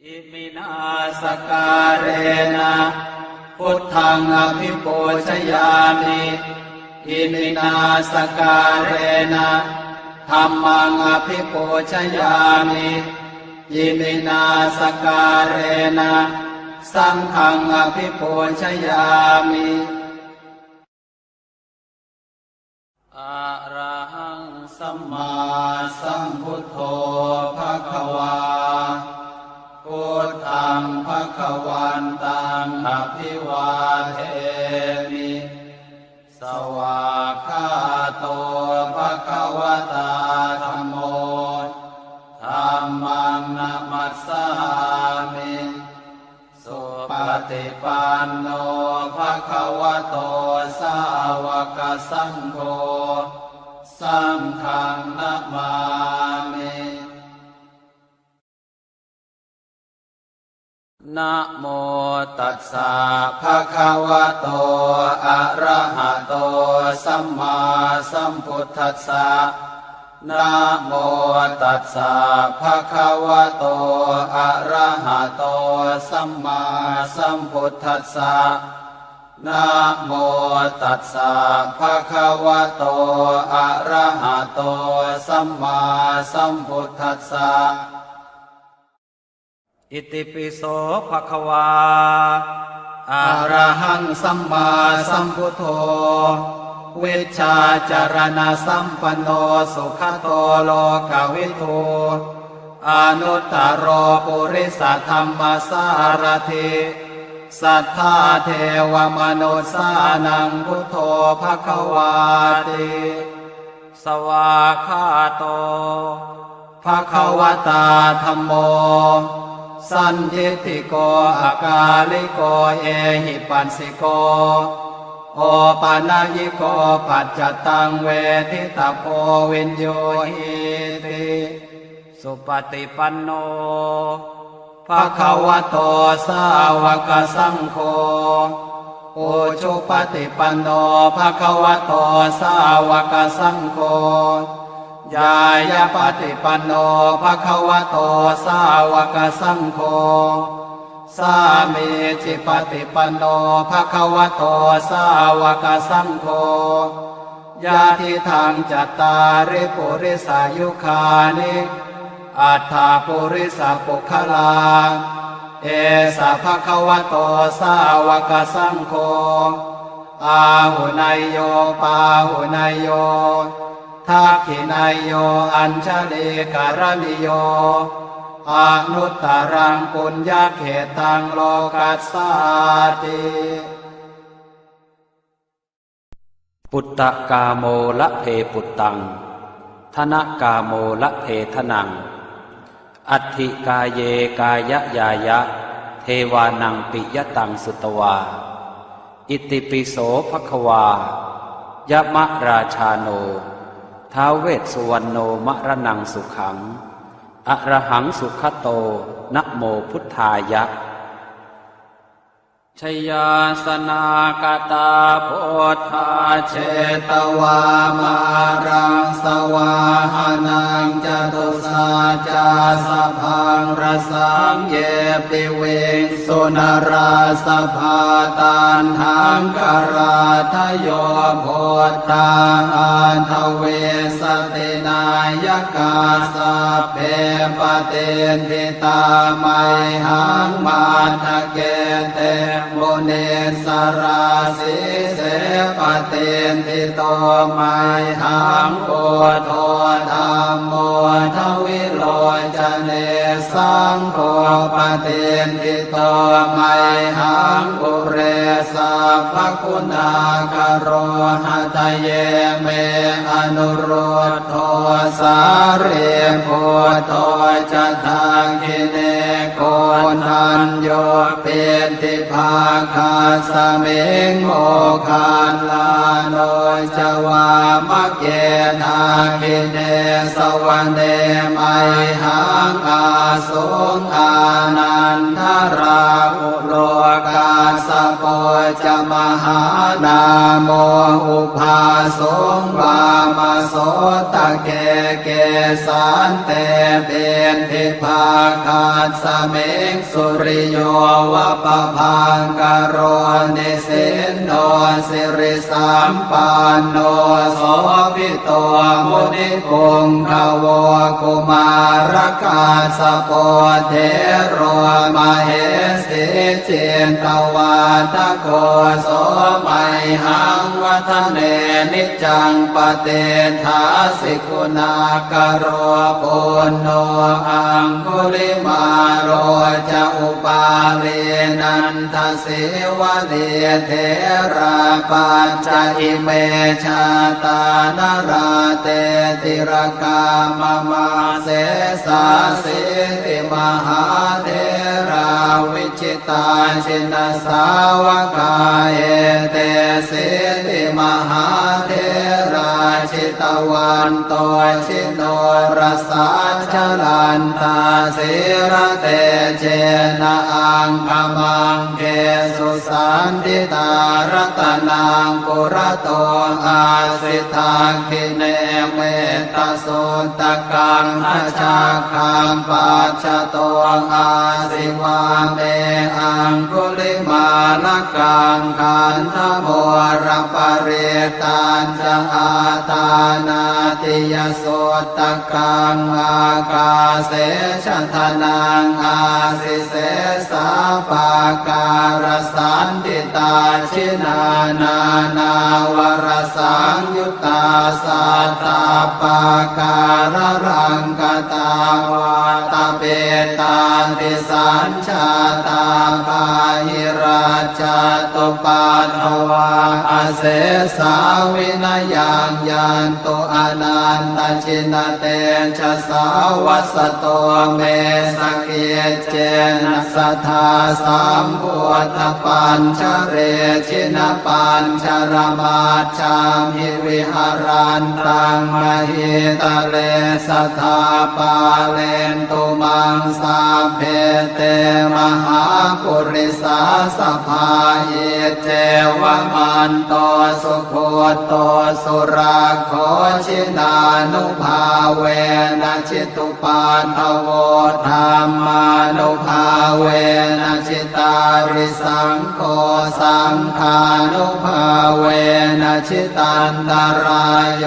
อิมินาสการเรนะพุทธังอภิปูชยามิอิมินาสการเรนะธัมมังอภิปูชยามิอิมินาสการเรนะสังฆังอภิปูชยามิอะระหังสัมมาสัมพุทโธภควาพุทธังภควันตังอภิวาเทมิสวากขาโตภควตาธัมโมธัมมังนะมัสสามิสุปฏิปันโนภควโตสาวกสังโฆสังฆังนะมามินะโมตัสสะภะคะวะโตอะระหะโตสัมมาสัมพุทธัสสะนะโมตัสสะภะคะวะโตอะระหะโตสัมมาสัมพุทธัสสะนะโมตัสสะภะคะวะโตอะระหะโตสัมมาสัมพุทธัสสะอิติปิโสภะคะวาอะระหังสัมมาสัมพุทโธวิชชาจารณะสัมปันโนสุขโตโลกวิทูอนุตตรปุริสธรรมสารถิสัทธาเทวมนุสสานังพุทโธภะคะวาติสวากขาโตภะคะวตาธัมโมสันทิฏฐิโกอากาลิโกเอหิปัสสิโกโอปานายิโกปัจจตังเวทิตาโพวินโยหิติสุปฏิปันโนภะคะวะโตสาวกสังโฆโอชุปฏิปันโนภะคะวะโตสาวกสังโฆยายาปฏิปันโนภะคะวะโตสาวกสังโฆสามีจิปฏิปันโนภะคะวะโตสาวกสังโฆญาติทางจัตตาริปุริสายุคานิอัฏฐาปุริสปุคลาเอสะภะคะวะโตสาวกสังโฆอาหุนายโยปาหุนายโยทักขินายโยอัญชลีการณิโยอนุตตรังปุญญเขตังโลกัสสาติปุตตะกาโมละเพปุตตังธนกาโมละเพทนังอัตถิกาเยกายยายะเทวานังปิยตังสุตวาอิติปิโสภควายะมะราชาโนท้าวเวสสุวรรณโนมะระนังสุขังอะระหังสุขโตนะโมพุทธายะชยาสนากตาโพธาเชตวามารังสวาหานังจตุสาจาสพังรสังเยปิเวสุนราสภาตันหังกราทโยโพธาอันทเวสตินายกาสเพปเตนทิตาไมหังมาทะเกเตโมเนสราสิเสปเตนทิโตไมหังโพโธธัมโมทวิโรจเนสังโฆปเตนทิโตไมหังปุเรสัพพคุณากโรหะทะเยเมอนุโรธโทสาเรโพโธจะทาคิเนโกนัญโยเปติภาคาสเมงโมคานลาโนจวามะเกนาคิเนสวันเดไมหังอาสุงอานันทราอุโลก กาสโปจมหานาโมอุภาสงวามโสตะเกเกสันเตเบนทิภาคาสเมงสุริโยวะปะพังกโรนิสินโนสิริสัมปันโนโสภิโตมุนิปุงขโวกุมารกาสโปเทโรมเหสิเจนตวาทโกโสมัยหังวัฒเนนิจังปเตทาสิกุณากโรปุณโนอังคุลิมาโรจะอุปาเลนันทสิวะเดเทราปัญจอิเมชาตานราเตติรกามมาเสสาสิติมหาเทราวิจิตาชินสาวกาเอเตสิติมหาเทราชิตวันโตชิโนรสาชลันตาสิระเตเจนะอังคมังเกสุสันติตารตนังปุระโตอาสิทาคิเนเมตโสตกังขจาคังปัจจโตอาสิวาเมอังคุลิมาลกังขันธโมรปเรตัญจะอาตานาติยโสตกังอากาเสชทนังอาสิเสสาปาการสันติตาชินานานาวรสังยุตตาสัตตาปาการรังกตาวาตาเปตาติสัญชาตาปาหิราชตุปาทวาอาเสสาวินยังยันตุอนันตชินเตชะสาวัสโตเมสเกเจนะสัทธาสัมพุทธปัญชเรชินปัญชรมาชามิวิหารันตังมหิตะเลสัทธาปาเลนตุมังสาเพเตมหาปุริสาสภาเยเจวมันโตสุโคโตสุราโคชินานุภาเวนะชิตุปาทโวธรรมานุภาเวนะชิตาริสังโฆสังฆานุภาเวนะชิตันตรายโย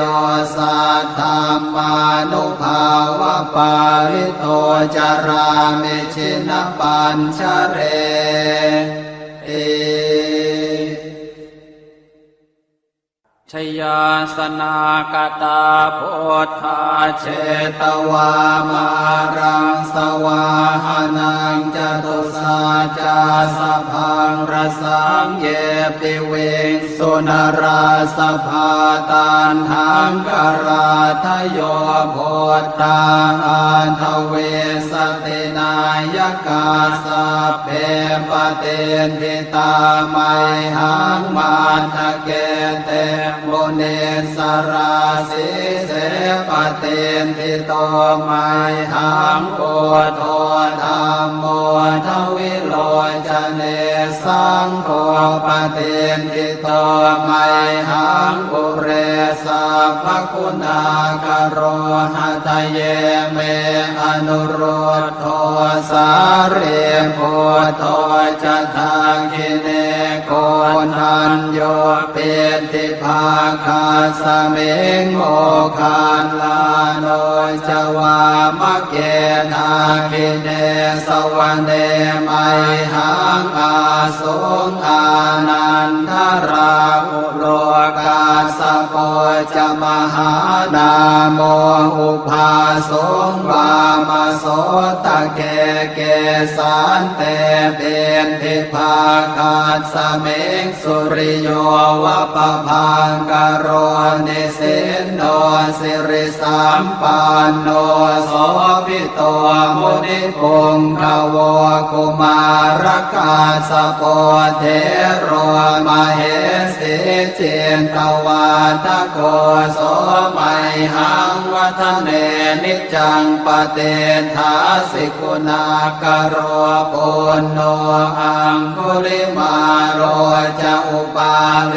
สัทธามานุภาวะปาริโตจารามิชินปัญชเรเอชยาสนากตาโพธาเชตวามารังสวาหานังจตุสาจาสพังรสังเยปิเวงสุนราสภาตันหังกราทโยโพธาอันทเวสตินายกาสัพเพปเตนทิตาไมหังมาทะเกเตโมเนสราสิเสปเตนทิโตไมหังโกโทธรรมโมทวิโลจเนสังโฆปเตนทิโตไมหังปุเรสัพพคุณากโรหะทะเยเมอนุโรธโทสาเรโพโทจะทาคิเนโกนันโยเปติภาคาสเมงโมคานลาโนจวามะเกนาคิเนสวรรเนไมหังอาสงอานันทราอุโลกาสโปจมหานาโมอุภาสงวามโสตะเกเกสันเตเบนทิภาคาสเมงสุริโยวะปะพังกโรนิสินโนสิริสัมปันโนโสภิโตมุนิปุงขโวกุมารกาสโปเท โรมเหสีเจนตวาทโกโสมัยหังวัฒเนนิจังปเตทาสิกุณากโรปุณโนอังคุลิมาโรจะอุปาเล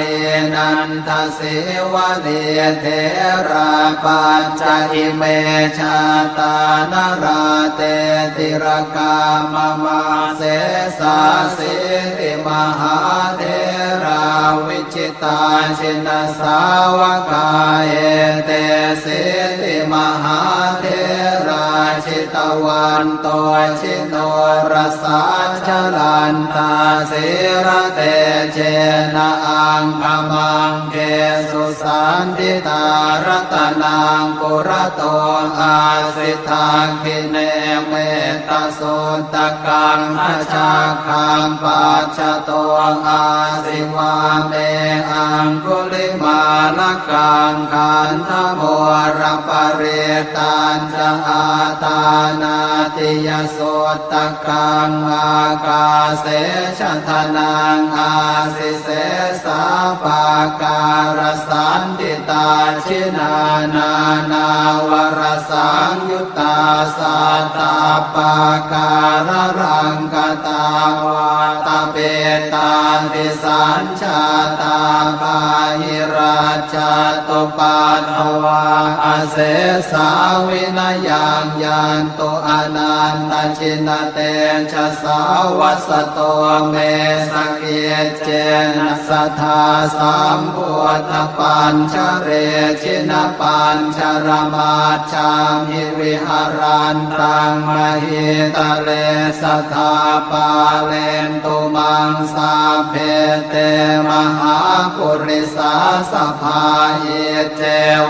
นันทสิวะเนเทราปัญจอิเมชาตานราเตติรกามมาเสสาสิติมหาเทราวิจิตาชินสาวกาเอเตสิติมหาเทราชิตวันโตชิโนรสาชลันตาสิระเตเจนะอังคมังเกสุสันติตารตนังปุระโตอาสิทาคิเนเมตโสตกังอชาคังปัจจโตอาสิวาเมอังคุลิมาลกังขันธโมรปเรตัญจอาตานาติยโสตกังอากาเสชทนังอาสิเสสาปาการสันติตาชินานานาวรสังยุตตาสัตตาปาการรังกตาวาตาเปตาติสัญชาตาปาหิราชตุปัฏฐวาอเสสาวินยังยันโตอนันตชินเตชะสาวัสโตเมสเกเจนะสัทธาสัมพุทธปัญชเรชินปัญชรมาชามิวิหารันตังมหิตะเลสัทธาปาเลนตุมังสาเพเตมหาปุริสาสภาเยเจ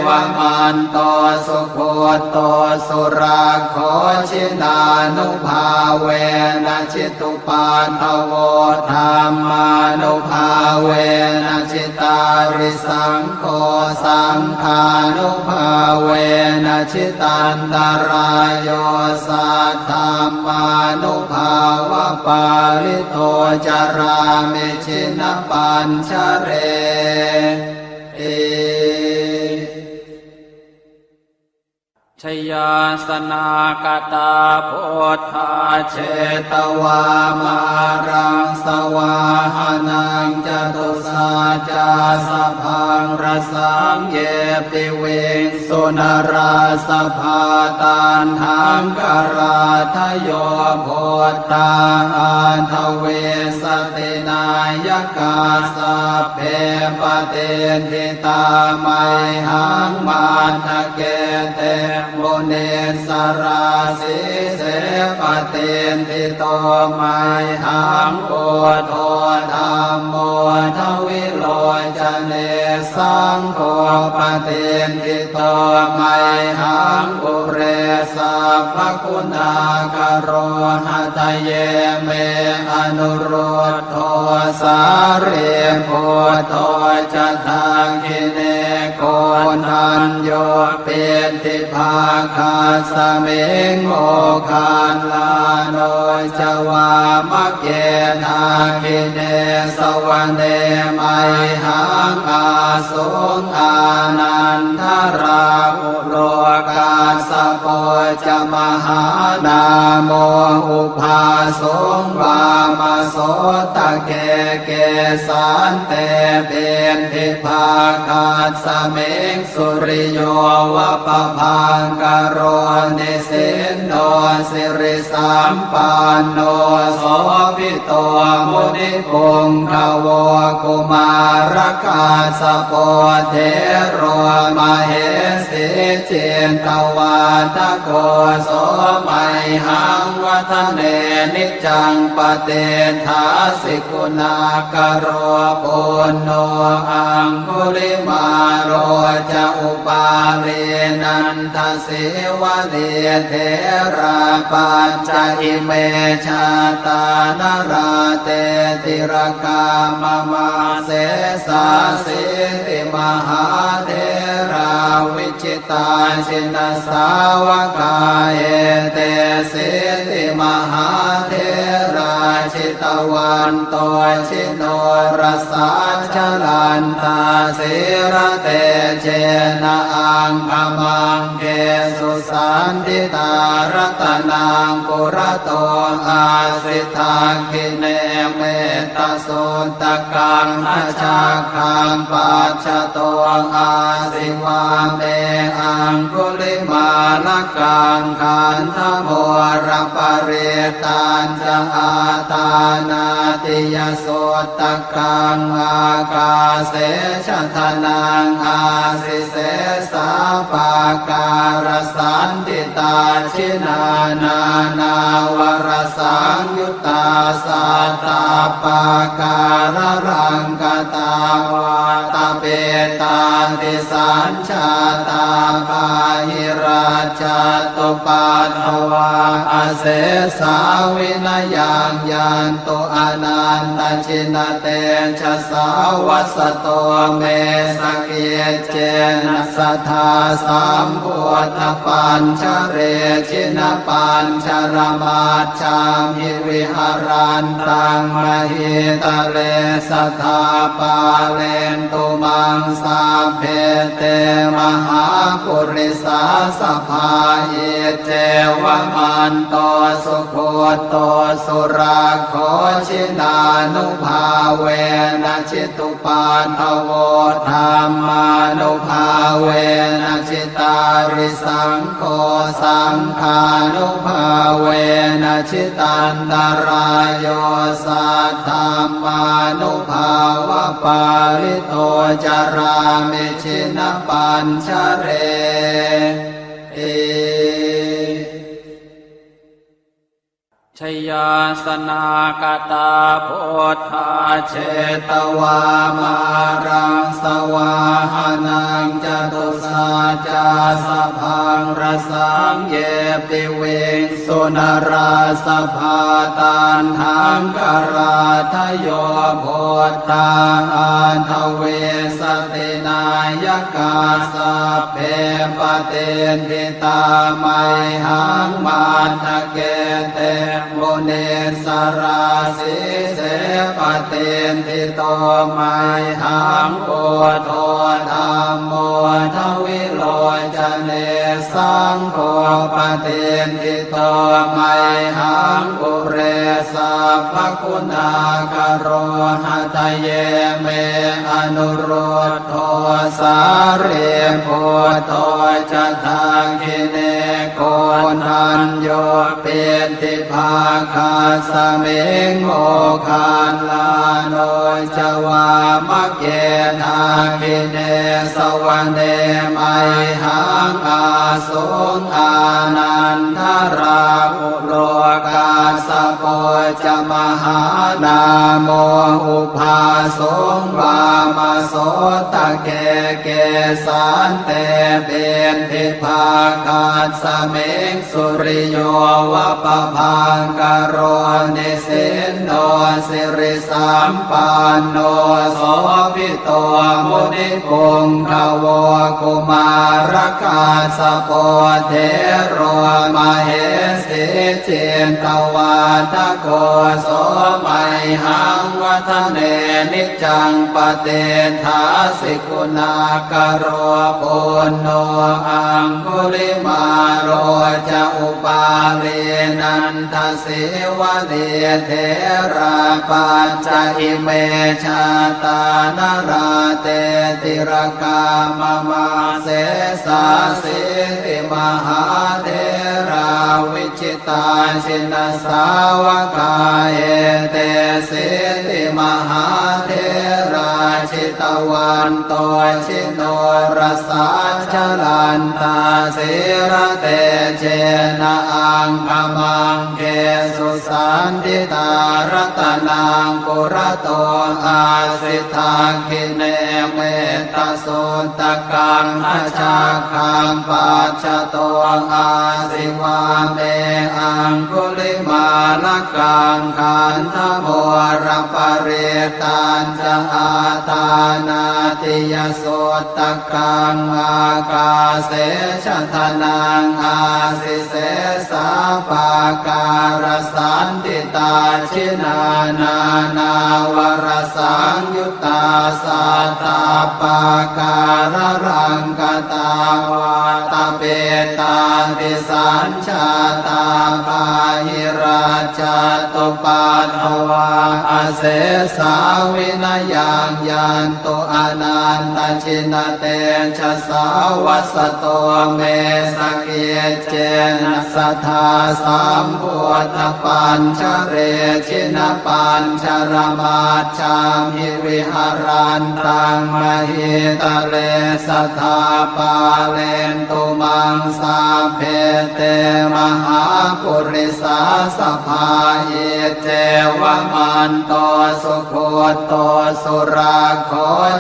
วมันโตสุโคโตสุราโคชินานุภาเวนะชิตุปาทโวธรรมานุภาเวนะชิตาริสังโฆสังฆานุภาเวนะชิตันตรายโยสัทธามานุภาวะปาริโตจารามิชินปัญชเรเอชยาสนากตาโพธาเชตวามารังสวาหานังจตุสาจาสพังรสังเยปิเวงสุนราสภาตันหังกราทโยโพธาอันทเวสตินายกาสัพเพปเตทิตาไมหังมาทะเกเตโมเนสราสิเสปเตนทิโตไมหังโอโทธรรมโมทวิโลจเนสังโฆปเตนทิโตไมหังปุเรสัพพคุณากโรหะทะเยเมอนุโรธโทสาเรโพโทจะทาคิเนโกนันโยเป็นทิภาคาสเมงโมคานลาโนจวามะเกนาคิเนสวรรเนไมหังอาสุงอานันทราอุโลกาสโปจมหานาโมอุภาสงวามโสตะเกเกสันเตเป็นทิภาคาสเมงสุริโยวะปะพังกโรนิสินโนสิริสัมปันโนโสภิโตมุนิพงขโวกุมารกาสโปเทโรมเหสีเจนตวาทโกโสมัยหังวัฒเนนิจังปเตทาสิกุณากโรปุณโนอังคุลิมาโรจะอุปาเลนันทสิวะเนเทราปัญจอิเมชาตานราเตติรกามมาเสสาสิติมหาเทราวิจิตาชินสาวกาเอเตสิติมหาเทราชิ ตวันโตชิโนรสาชลันตาสิระเตเชนะอังคมังเกสุสันติตารตนังปุระโตอาสิทาคิเนเมตโสตกังอาชาคังปัจจโตอาสิวาเมอังคุลิมาลกังขันธโมรปริตันจะอาตานาติยโสตกังอากาเสชะทนังอาสิเสสาปาการสันติตาชินานานาวรสังยุตตาสัตตาปาการรังกตาวาตาเปตาติสัญชาตาปาหิราชตุปัฏฐวาอเสสาวินยังยันตุอนันตชินเตชะสาวัสโตเมสเกเจนะสัทธาสัมพุทธปัญชเรชินปัญชรมาจามิวิหารันตังมหิตะเลสัทธาปาเลนตุมังสาเพเตมหาปุริสาสภาเยเจวมันโตสุโคโตสุราโคชินานุภาเวนะชิตุปาทโวธรรมานุภาเวนะชิตาริสังโฆสังฆานุภาเวนะชิตันตรายโยสัทธามานุภาวะปาริโตจารามิชินปัญชเรชยาสนากตาโพธาเชตวามารังสวาหานังจตุสาจาสพังรสังเยปิเวงสุนราสภาตันทังกราทโยโพธาอันทเวสตินายกาสัพเพปเตนทิตาไมหังมาทะเกเตโมเนสราสิเสปเตนทิโตไมหังโอโทธรรมโมทวิโลจเนสังโฆปเตนทิโตไมหังปุเรสัพพคุณากโรหะทะเยเมอนุโรธโทสาเรโพโตจะทางกิเนโกนันโยเป็นทิภาคาสเมงโมคานลาโนจวามะเกนาคิเนสวะเนไมหังอาสุงอานันทราอุโลกาสโปจมหานาโมอุภาสงวามาโสตะเกเกสันเตเป็นทิภาคาสเมงสุริโยวะปะพังกโรนิสินโนสิริสัมปันโนโสภิโตมุนิปุงขโวกุมารกาสโปเทโรมเหสิเจนตวาทโกโสมัยหังวัฒเนนิจังปเตทาสิกุณากโรปุณโนอังคุลิมาโรจะอุปาเวนันทสิวะเดเทราปัญจอิเมชาตานราเตติรกามมาเสสาสิติมหาเทราวิจิตาชินสาวกาเอเตสิติมหาเทราชิตวันโตชิโนรสาชลันตาสิระเตเจนะอังคมังเกสุสันติตารตนังปุระโตอาสิทาคิเนเมตโสตกังอาชาคังปั จฉโตอาสิวาเมอังคุลิมาลกังขันธโมรปเรตัญจะอาตานาติยโสตกังอากาเสชะทนังอาสิเสสาปาการสันติตาชินานานาวรสังยุตตาสัตตาปาการรังกตาวาตาเปตาติสัญชาตาปาหิราชตุปัฏฐวาอาเสสาวินยังยันตุอนันตชินเตชะสาวัสโตเมสเกเจนะสัทธาสัมพุทธปัญชเรชินปัญชรมาชามหิวิหารันตังมหิตะเลสัทธาปาเลนตุมังสาเพเตมหาปุริสาสภาเยเจวมันโตสุโคโตสุราโค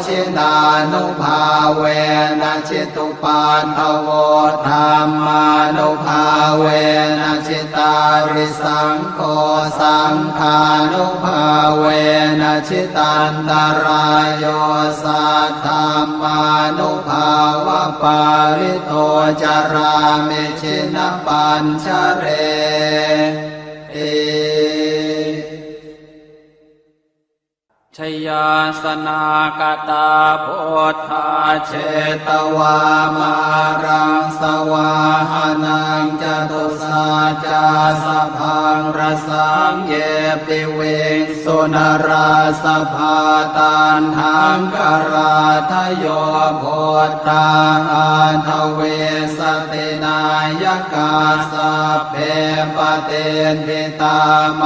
ชินานุภาเวนะชิตุปันทโวธรรมานุภาเวนะชิตาริสังโฆสังฆานุภาเวนะชิตันตรายโยสัทธามานุภาวะปาริโตจารามิชินปัญชเรชยาสนากตาพุทธาเชตวามารังสวาหานังจตุสาจาสพังรสังเยปิเวสุนราสภาตันหังกราทโยโพธาอันทเวสตินายกาสัพเพปเตนทิตาไม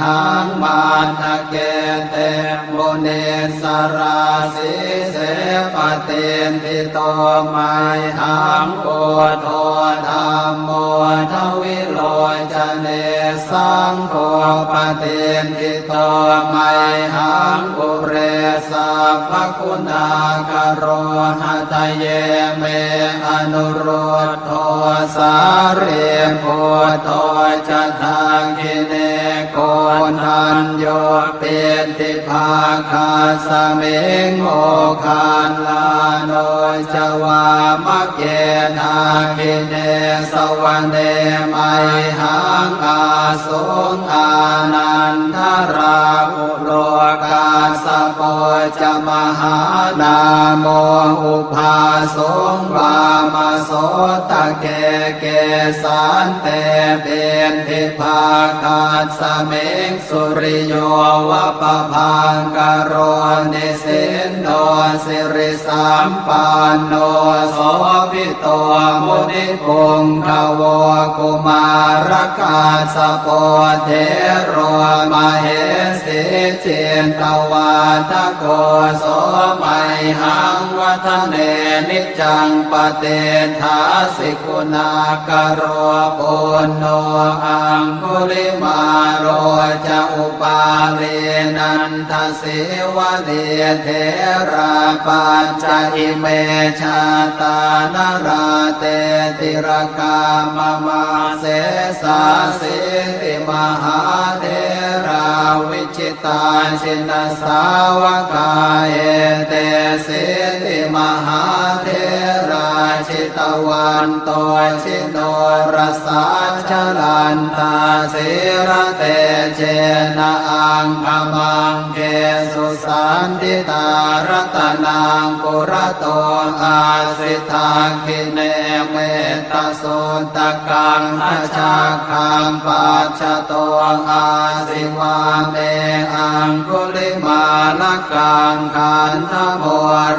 หังมันทะเกเตโมเนสราสิเสปเตนทิโตไมหังโอโทธรรมโมทวิโลจเนสังโฆปเตนทิโตไมหังปุเรสัพพคุณากโรหะทะเยเมอนุโรธโทสาเรโพโทจะทังกิเนโกนันโยเปติภาคาสเมงโมคานลาโนจวามะเกนาคิเนสวรรเนไมหังอาสุงอานันทราอุโรกาสโปจมหานาโมอุภาสงวามโสตะเกเกสันเตเป็นทิภาคาสเมงสุริโยวะปะพังกโรนิสินโนสิริสัมปันโนโสภิโตมุนิปุงขโวกุมารกาสโปเทโรมเหสิเจนตวาทโกโสมัยหังวัฒเนนิจังปเตทาสิกุณากโรปุณโนอังคุลิมาโรจะอุปาเลนันทสิวะเดเทราปัญจอิเมชาตานราเตติรกามมาเสสาสิติมหาเทราวิจิตาชินสาวกาเอเตสิติมหาเทราชิตวันโตชิโนรสาชลันตาสิระเตเจนะอังคมังเกสุสันติตารัตนังปุระโตอาสิทาคิเนเมตตาโสตกังทัชาคังปัจฉโตอาสิวาเมอังคุลิมาลกังขันธโม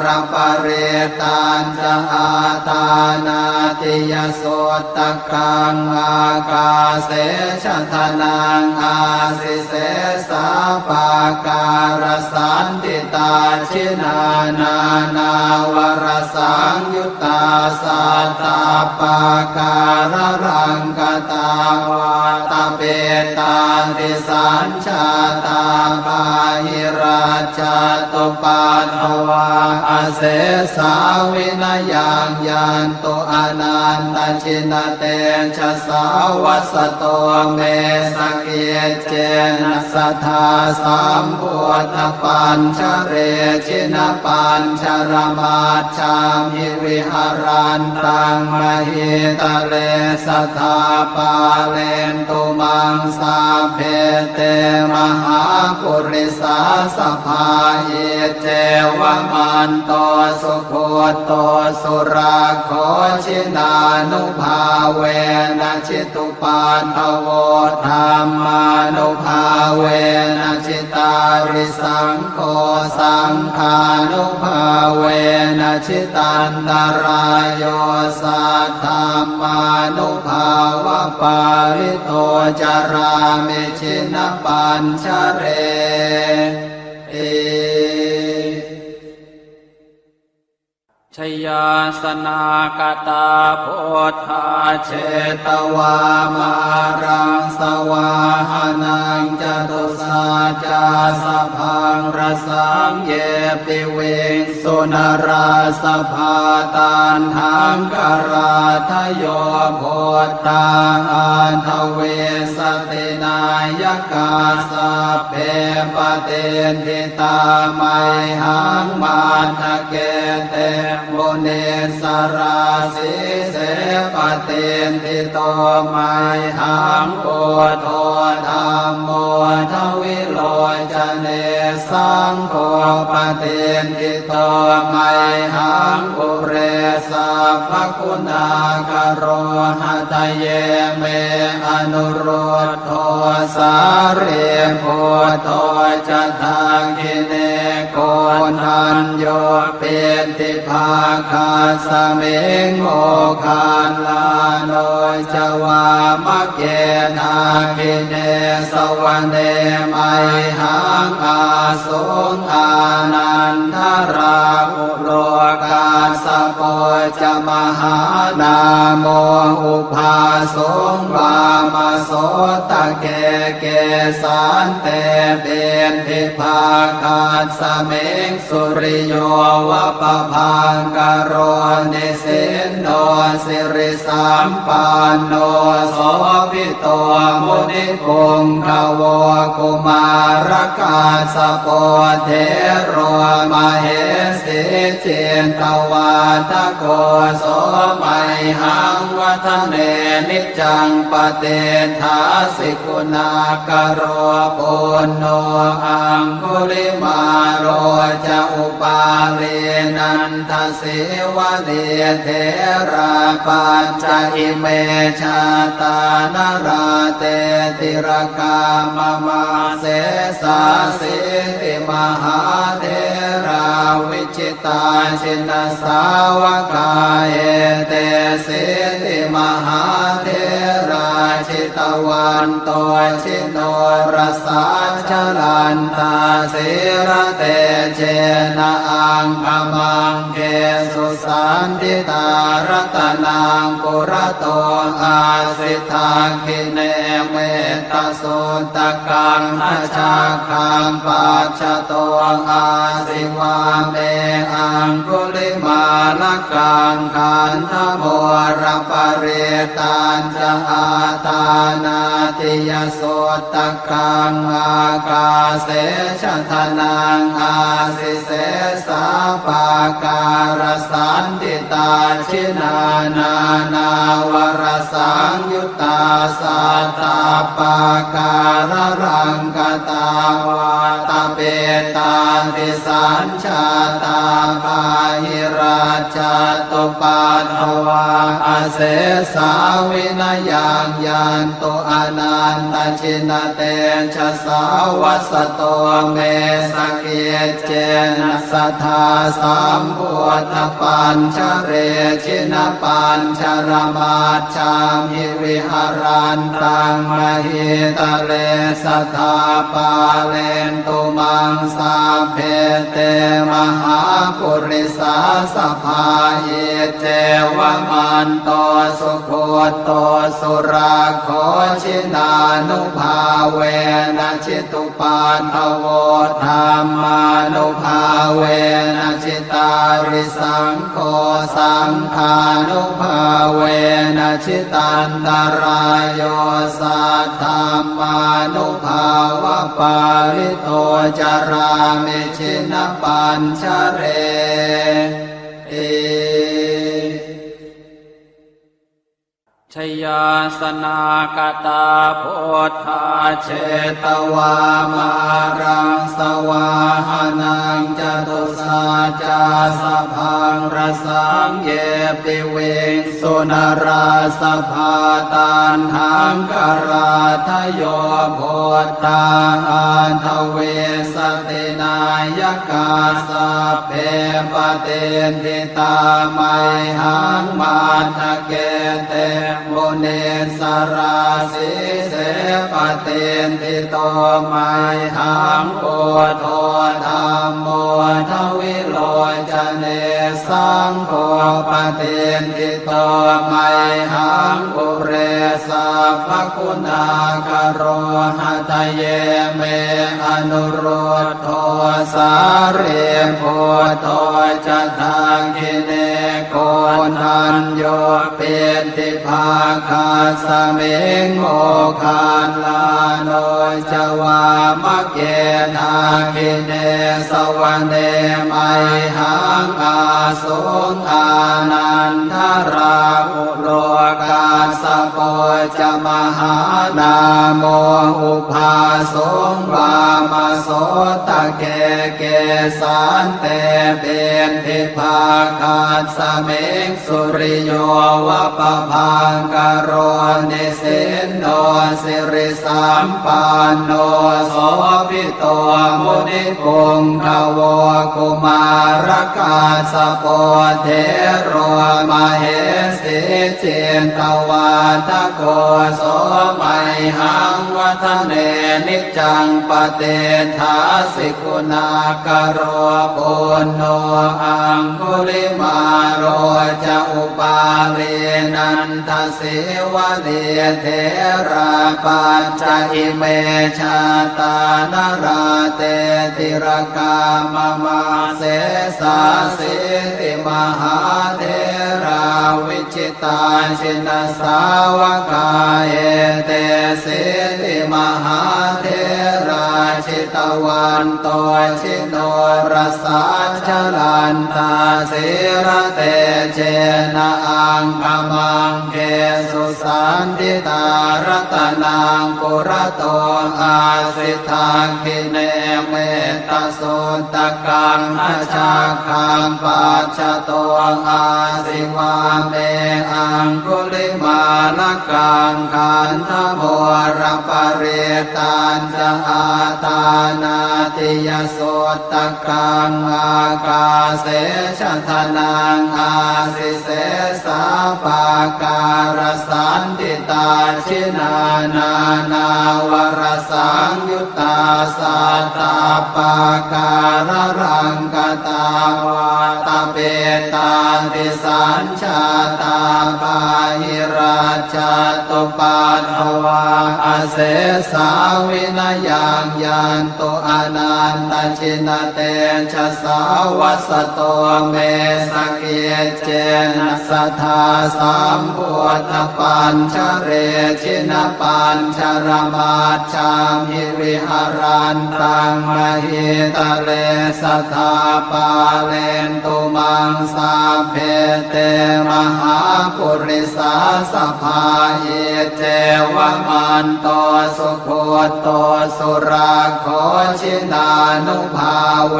รปเรตัญจะอาตานาติยโสตกังอากาเสชะทนังอาสิเสสา ปาการสันติตาชินานานาวรสังยุตตาสัตตาปาการรังกตาวาตาเปตาติสัญชาตาปาหิราชาตุปัฏฐวาอาเสสาวินยังยันตุอนันตชินเตชะสาวัสโตเมสเกเจนะสัทธาสัมพุทธปัญชเรชินปัญชรมาชามิวิหารันตังมหิตะเลสัทธาปาเลนตุมังสาเพเตมหาปุริสาสภาเยเจวมันโตสุโคโตสุราโคชินานุภาเวนะชิตุปันทโวธรรมานุภาเวนะชิตาริสังโฆสังฆานุภาเวนะชิตันตรายโยสัทธามานุภาวะปาริโตจารามิชินปัญชเรชยาสนากตาโพธาเชตวามารังสวาหานังจตุสาจาสพังรสังเยปิเวสุนราสภาตันหังกราทโยโพธาอันทเวสตินายกาสัพเพปเตนทิตาไมหังมาทะเกเตโมเนสราสิเสปเตนทิโตไมหังโพโทธรรมโมทวิโลจเนสังโฆปเตนทิโตไมหังปุเรสัพพคุณากโรหะตเยเมอนุโรธโทสาเรโพโทจะทากิเนโกนันโยเปติภาคาสเมงโมคาลาโนจวามะเกนาคิเนสวรรเนไมหังอาสุงอานันทราอุโลกาสโปจมหานาโมอุภาสุงวามโสตะเกเกสันเตเบนทิภาคาสเมงสุริโยวะปะพังกโรนิสินโนสิริสัมปันโนโสภิโตมุนิปุงขโวกุมารกาสโปเทโรมเหสิเจนตวาทโกโสไมหังวัฒเนนิจังปเตทาสิกุณากโรปุณโนอังคุลิมาโรจะอุปาเลนันทสิวะเดเทราปัญจอิเมชาตานราเตติรกามมาเสสาสิติมหาเทราวิจิตาชินสาวกาเอเตสิติมหาเทราชิตวันโตชิโนรสาชลันตาสิระเตเจนะอังคมังเกสุสันติตารัตนังปุระโตอาสิทาคิเนเมตโสตกังอชาคังปัจฉโตอาสิวาเมอังคุลิมาลกังขันธโมรปเรตัญจะอาตานาติยโสตกังอากาเสชะทนังอาสิเสสาปาการสันติตาชินานานาวรสังยุตตาสัตตาปาการรังกตาวาตาเปตาติสัญชาตาปาหิราชาตุปัฏฐวาอาเสสาวินยังยัน ตุอนันตชินเตชะสาวัสโตเมสเกเจนะสัทธาสัมพุทธปัญชเรชินปัญชรมาชามิวิหารันตังมหิตะเลสัทธาปาเลนตุมังสาเพเตมหาปุริสาสภาเยเจวมันโตสุโคโตสุราโคชินานุภาเวนะชิตุปาทโวธรรมานุภาเวนะชิตาริสังโฆสังฆานุภาเวนะชิตันตรายโยสัทธามานุภาวะปาริโตจารามิชินปัญชเรชยาสนากตาโพธาเชตวามารังสวาหานังจตุสาจาสพังรสังเยปิเวสุนราสภาตันหังกราทโยโพธาอันทเวสตินายกาสเพปเตนทิตาไมหังมาทะเกเตโมเนสราสิเสปเตนทิโตไมหังโพโทธรรมโมทวิโลจเนสังโฆปเตนทิโตไมหังปุเรสัพพคุณากโรหะทะเยเมอนุโรธโทสาเรโพโทจะทากิเนโกนันโยเปติภาคาสเมงโมคานลาโนจวามะเกทากิเนสวรรเนไมหังอาสุงอานันทราอุโลกาสโปจมหานาโมอุภาสงวามโสตะเกเกสันเตเบนทิภาคาสเมงสุริโยวะปะพังกโรนิสินโนสิริสัมปันโนโสภิโตมุนิปุงขโวกุมารกาสโปเทโรมเหสิเจนตวาทโกโสไมหังวัฒเนนิจังปเตทาสิกุณากโรปุณโนอังคุลิมาโรจะอุปาเลนันทสิวะเดเทราปัญจอิเมชาตานราเตติรกามมาเสสาสิติมหาเทราวิจิตาชินสาวกาเอเตสิติมหาเทราชิตวันโตชิโนรสาชลันตาสิระเตเจนะอังคมังเกสุสันติตารตนังปุระโตอาสิทาคิเนเมตโสตกังอาชาคังปัจจโตอาสิวาเมอังคุลิมาลกังขันธโมรปเรตันจะอาตานาติยโสตกังอากาเสชทนังอาสิเสสาปาการสันติตาชินานานาวรสังยุตตาสัตตาปาการรังกตาวาตเปตาติสัญชาตาปาหิราชตุปัฏฐวาอเสสาวินยังยันตุอนันตชินเตชะสาวัสโตเมสเกเจนะสัทธาสัมพุทธปัญชเรชินปัญชรมาชามิวิหารันตังมหิตะเลสัทธาปาเลนตุมังสาเพเตมหาปุริสาสภาเยเจวมันโตสุโคโตสุราโค ชินานุภาเว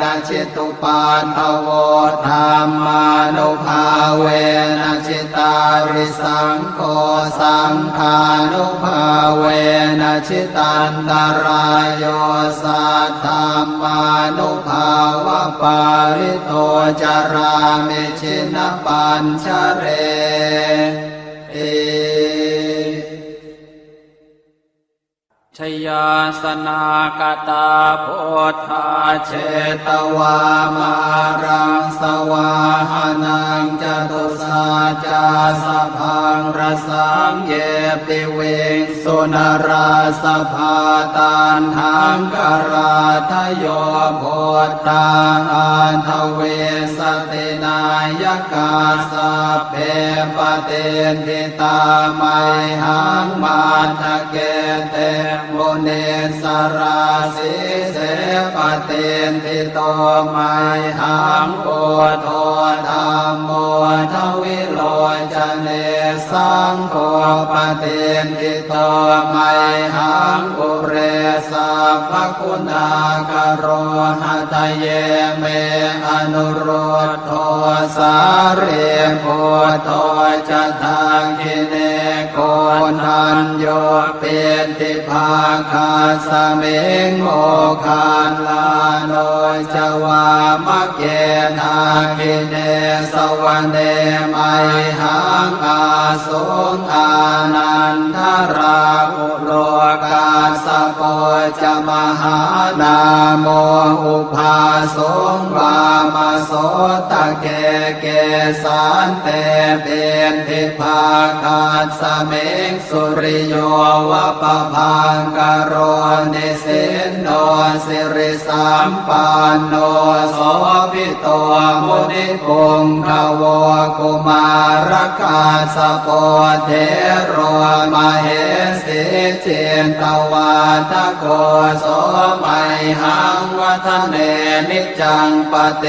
นะจิตุปาทโวธรรมานุภาเวนะจิตาริสังโฆสังฆานุภาเวนะจิตันตรายโยสัทธามานุภาวะปาริโตจารามิชินปัญชเรชยาสนากตาโพธาเชตวามารังสวาหานังจตุสาจาสพังรสังเยปิเวงสุนราสภาตันหังกราทโยโพธาอันทเวสตินายกาสเพปเตนทิตาไมหังมาทะเกเตโมเนสราสิเสปเตนทิโตไมหังโกโทธรรมโมทวิโลจเนสังโฆปเตนทิโตไมหังปุเรสัพพคุณากโรหะทะเยเมอนุโรธโทสาเรโพโทจะทางกิเนโกนันโยเป็นทิภาคาสเมงโมคานลาโนจวามะเกนาคิเนสวรรเนไมหังอาสุงอานันทราอุโลกาสโปจะมหานาโมอุภาสงวามโสตะเกเกสันเตเป็นทิภาคาสเมงสุริโยวะปะพังกโรนิสินโนสิริสัมปันโนโสภิโตมุนิปุงขโวกุมารกาสโปเทโรมเหสิเจนตวาทโกโสไมหังวัฒเนนิจังปเต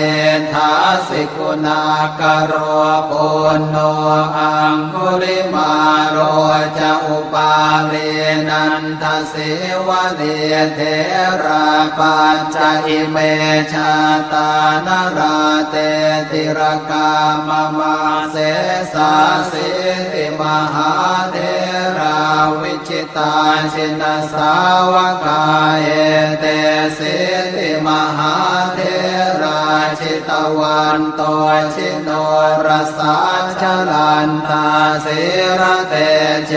ทาสิกุณากโรปุณโนอังคุลิมาโรจะอุปาลีนันทสิวะเดเทราปัญจอิเมชาตานราเตติรกามมาเสสาสิติมหาเทราวิจิตาชินสาวกาเอเตสิติมหาเทราชิตวันโตชิโนรสาชลันตาสิระเตเจ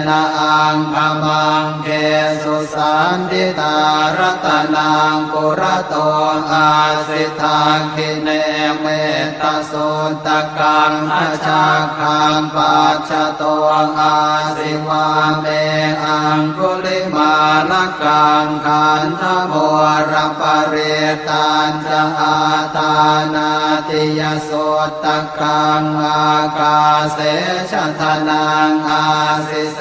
นะอังคมังเกสุสันติตารัตนังปุระโตอาสิทาคิเนเมตสุตกังอาชาคังปัจจโตอาสิวาเมอังคุลิมาลกังขันธโมรปเรตันจะอาตานาติยสุตกังอากาเสชทนังอาสิเส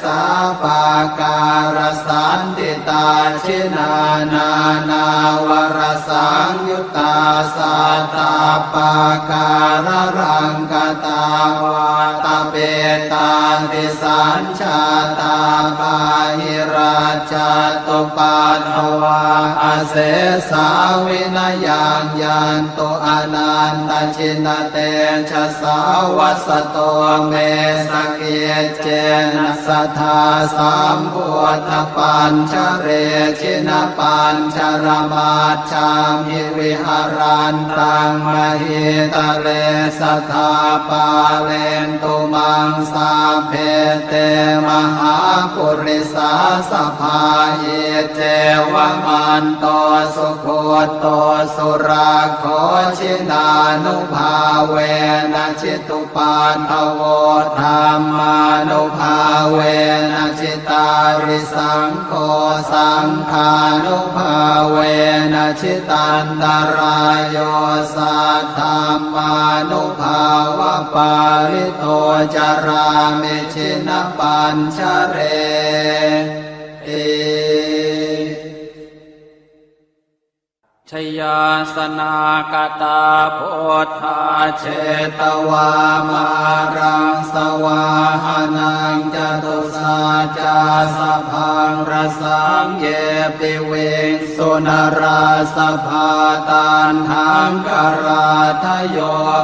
สาปาการสันติตาชินานานาวรสังยุตตาสัตตาปาการรังกตาวาตเปตาติสัญชาตาปาหิราชตุปัฏฐวาอาเสสาวินยังยันตุอนันตชินเตชะสาวัสโตเมสเกเจนะสัทธาสัมพุทธปัญชเรชินปัญชรมาชามหิวิหารันตังมหิตะเลสัทธาปาเลนตุมังสาเพเตมหาปุริสาสภาเยเจวมันโตสุโคโตสุราโคชินานุภาเวนะจิตุปาทโวธรรมานุภาเวนะจิตาริสังโฆสังฆานุภาเวนะจิตันตรายโยสัทธามานุภาวะปาริโตจารามิชินปัญชเร ชยาสนากตาโพธาเชตวามารังสวาหานังจตุสาจาสพังรสังเยปิเวงสุนราสภาตันทังกราทโย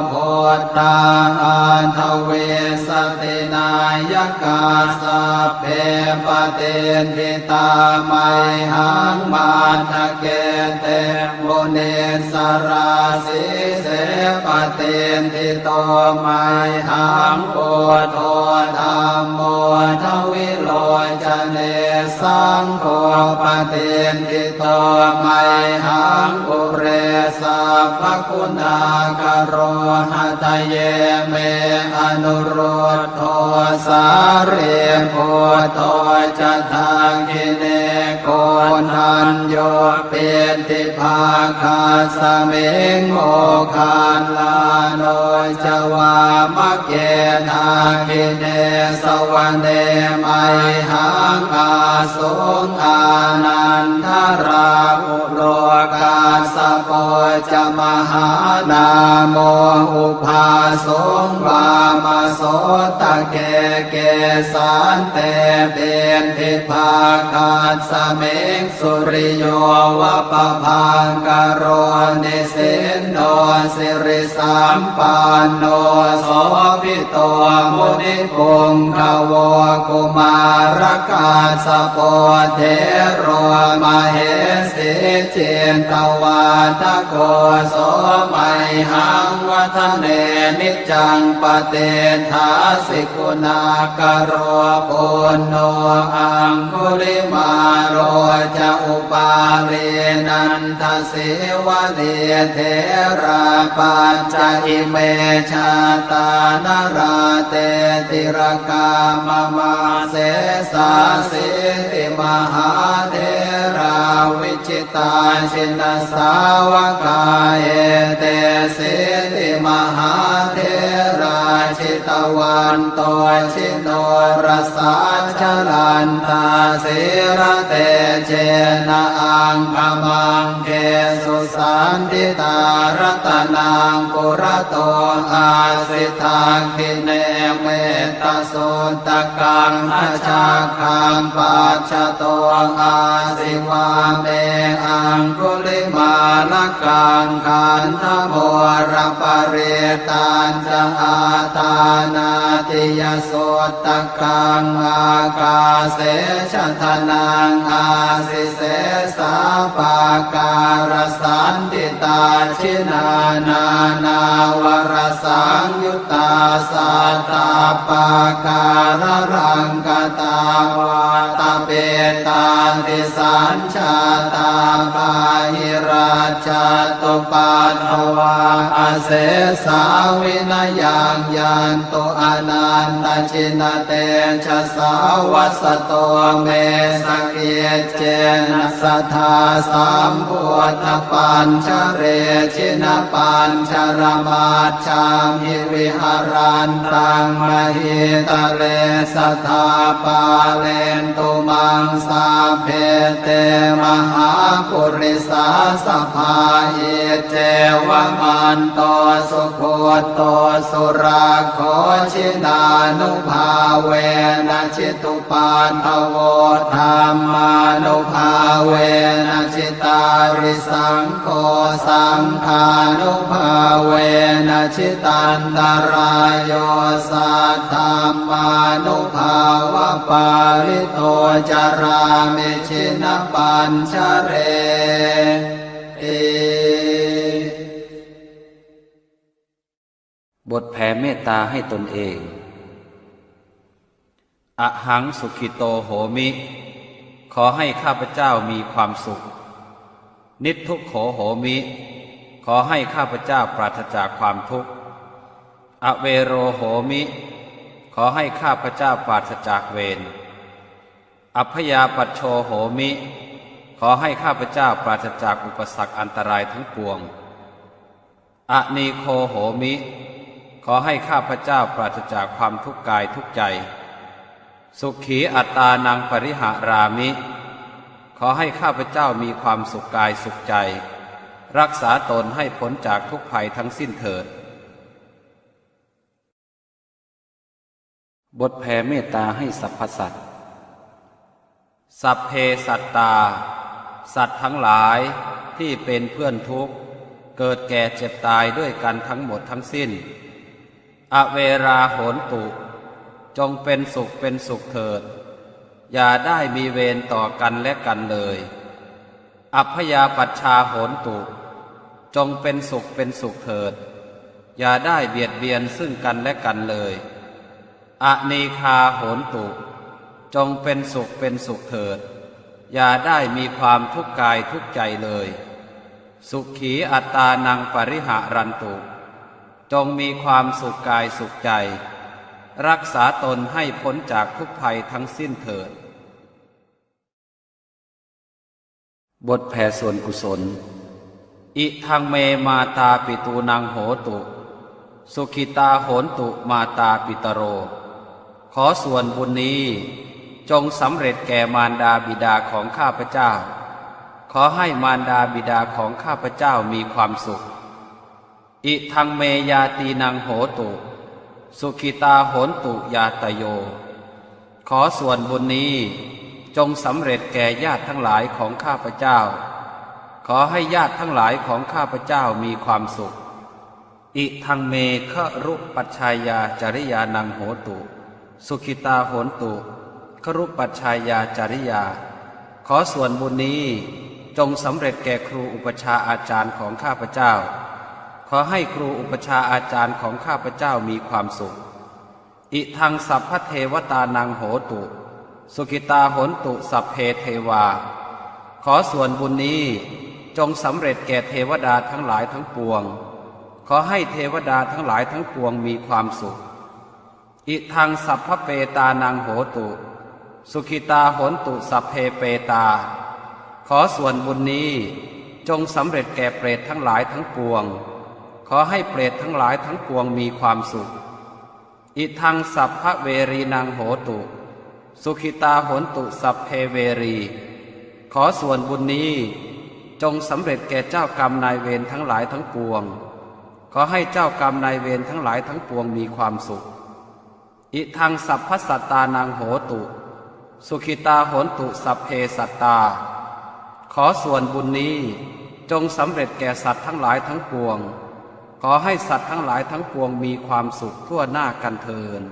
โพธาอันทเวสตินายกาสเพปเตนทิตาไมหังมาทะเกเตโมเนสราสิเสปเตนทิโตไมหังโอโทธัมโมทวิโลจเนสังโฆปเตนทิโตไมหังอุเรสัพพคุณากโรหะทะเยเมอนุโรธโทสาเรโพโทจะทางกิเนโกนันโยเป็นทิภาคาสเมงโมคานลาโนจวามะเกทากิเนสวรรเนไมหังอาสงอานันทราอุโลกาสโปจะมหานาโมอุภาสงวามโสตะเกเกสันเตเป็นทิภาคาสเมงสุริโยวะปะพังกโรนิสินโนสิริสัมปันโนโสภิโตมุนิปุงขโวกุมารกาสโปเทโรมเหสีเจนตวาทโกโสมัยหังวัฒเนนิจังปเตทาสิกุณากโรปุณโนอังคุลิมาโรจะอุปาเรนันทสิวะเดเทราปัญจอิเมชาตานราเตติรกามมาเสสาสิติมหาเทราวิจิตาชินสาวกาเอเตสิติมหาเทราชิตวันโตชิโนรสาชลันตาสิระเตเจนะอังคมังเกสุสันติตารัตนังปุระโตอาสิทาคิเนเมตตาสุตกังอาชาคังปัจจโตอาสิวาเมอังคุลิมาลกังขันธโมรปเรตันจะอาตานาติยสุตกังอากาเสชทนังอาสิเสสาปาการสันติตาชินานานาวรสังยุตตาสัตตาปาการรังกตาวาตาเปตาติสัญชาตาปาหิราชตุปัฏฐวาอาเสสาวินยังยันตุอนันตชินเตชะสาวัสโตเมสเกเจนะสัทธาสัมพุทธปัญชเรชินปัญชรมาชามหิวิหารันตังมหิตะเลสัทธาปาเลนตุมังสาเพเตมหาปุริสาสภาเอเจวมันโตสุโคโตสุราโคชินานุภาเวนะชิตุปันทโวธรรมานุภาเวนะชิตาริสังโฆสังฆานุภาเวนะชิตันตรายโยสัทธามานุภาวะปาริโตจารามิชินปัญชเรบทแผ่เมตตาให้ตนเองอะหังสุขิโตโหมิขอให้ข้าพเจ้ามีความสุขนิททุกโขโหมิขอให้ข้าพเจ้าปราศจากความทุกข์อเวโรโหมิขอให้ข้าพเจ้าปราศจากเวรอัพยาปัชโชโหมิขอให้ข้าพเจ้าปราศจากอุปสรรคอันตรายทั้งปวงอนีโคโหมิขอให้ข้าพเจ้าปราศจากความทุกข์กายทุกใจสุขีอัตตานังปริหารามิขอให้ข้าพเจ้ามีความสุขกายสุขใจ รักษาตนให้พ้นจากทุกภัยทั้งสิ้นเถิดบทแผ่เมตตาให้สรรพสัตว์สัพเพสัตตาสัตว์ทั้งหลายที่เป็นเพื่อนทุกข์เกิดแก่เจ็บตายด้วยกันทั้งหมดทั้งสิ้นอเวราโหนตุจงเป็นสุขเป็นสุขเถิดอย่าได้มีเวรต่อกันและกันเลยอัพยาปัชชาโหนตุจงเป็นสุขเป็นสุขเถิดอย่าได้เบียดเบียนซึ่งกันและกันเลยอนีคาโหนตุจงเป็นสุขเป็นสุขเถิดอย่าได้มีความทุกข์กายทุกข์ใจเลยสุขีอัตตานังปริหารันตุจงมีความสุขกายสุขใจรักษาตนให้พ้นจากทุกภัยทั้งสิ้นเถิดบทแผ่ส่วนกุศลอิทังเมมาตาปิตูนังโหตุสุขิตาโหนตุมาตาปิตโรขอส่วนบุญนี้จงสำเร็จแก่มารดาบิดาของข้าพเจ้าขอให้มารดาบิดาของข้าพเจ้ามีความสุขอิทังเมยาตีนังโหตุสุขิตาโหนตุยาตโยขอส่วนบุญนี้จงสำเร็จแก่ญาติทั้งหลายของข้าพเจ้าขอให้ญาติทั้งหลายของข้าพเจ้ามีความสุขอิทังเมฆรุปัชชายาจริยานังโหตุสุขิตาโหนตุครุปัชชายาจริยาขอส่วนบุญนี้จงสำเร็จแก่ครูอุปชาอาจารย์ของข้าพเจ้าขอให้ครูอุปชาอาจารย์ของข้าพเจ้ามีความสุขอิทังสัพพเทวตานังโหตุสุขิตาโหนตุสัพเพเทวาขอส่วนบุญนี้จงสำเร็จแก่เทวดาทั้งหลายทั้งปวงขอให้เทวดาทั้งหลายทั้งปวงมีความสุขอิทังสัพพเปตานังโหตุสุขิตาโหนตุสัพเพเปตาขอส่วนบุญนี้จงสำเร็จแก่เปรตทั้งหลายทั้งปวงขอให้เปรตทั้งหลายทั้งปวงมีความสุขอิทังสัพพเวรีนังโหตุสุขิตาโหนตุสัพเพเวรีขอส่วนบุญนี้จงสำเร็จแก่เจ้ากรรมนายเวรทั้งหลายทั้งปวงขอให้เจ้ากรรมนายเวรทั้งหลายทั้งปวงมีความสุขอิทังสัพพสัตตานังโหตุสุขิตาโหนตุสัพเพสัตตาขอส่วนบุญนี้จงสำเร็จแก่สัตว์ทั้งหลายทั้งปวงขอให้สัตว์ทั้งหลายทั้งปวงมีความสุขทั่วหน้ากันเทอญ